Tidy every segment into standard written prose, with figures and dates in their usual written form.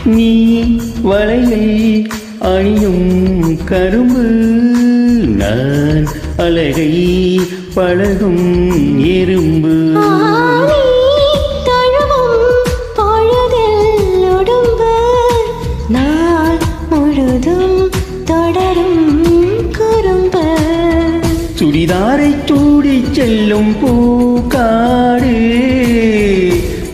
நீ வளையில் அணியும் கரும்பு, நான் அழகை பழகும் எறும்பு. சுடிதாரை சூடி செல்லும் பூக்காடு,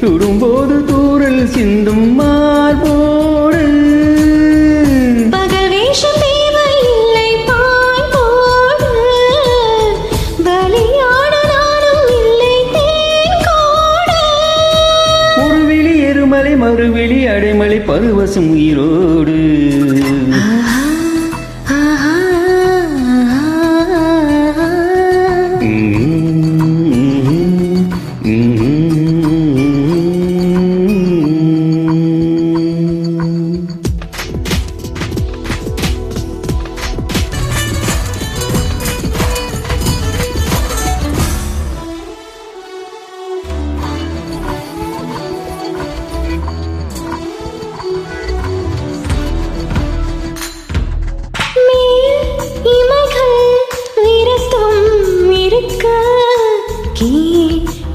சுடும்போது தூரல் சிந்தும் மார்போடு. பகல் வேஷம் தேவையில்லை பால் போடு, பலியாட நானும் இல்லை தேன் கோடு. ஒரு விழி எருமலை மறுவிழி அடைமலை பருவசும் உயிரோடு.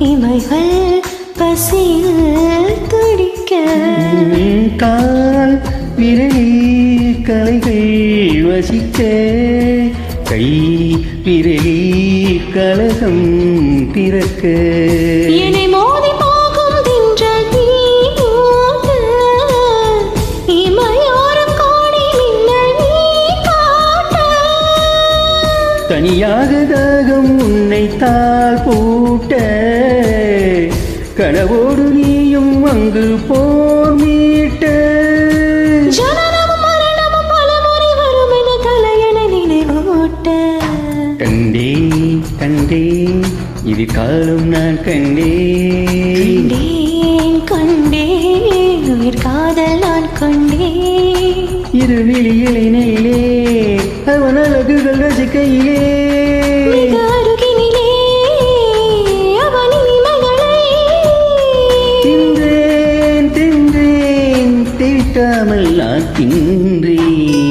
இமைகள் பசியில் துடிக்க, கால் விரலி கலைகள் வசிக்க, கை விரலி கலகம் திறக்க. என்னை மோதி போகும் தின்றல் தீ மூட்டு, இமையோரம் கோடி மின்னல் நீ காட்ட. தனியாக தாகம் உன்னை தாள் பூட்ட, கனவோடு நீயும் அங்கு போர் மீட்ட. ஜனனமும் மரணமும் பலமுறை வரும் என தலையண நினைவூட்ட. கண்டே கண்டே இது காலம் நான் கண்டேன், கண்டேன் உயிர் காதல் நான் கொண்டேன். இரு விழிகளை நெல்லே அவன் அழகுகள் ரசிக்கையிலே, அருகினிலே அவன் இனிமைகளை தின்றேன் தின்றேன் திட்டாமல் நான் தின்றேன்.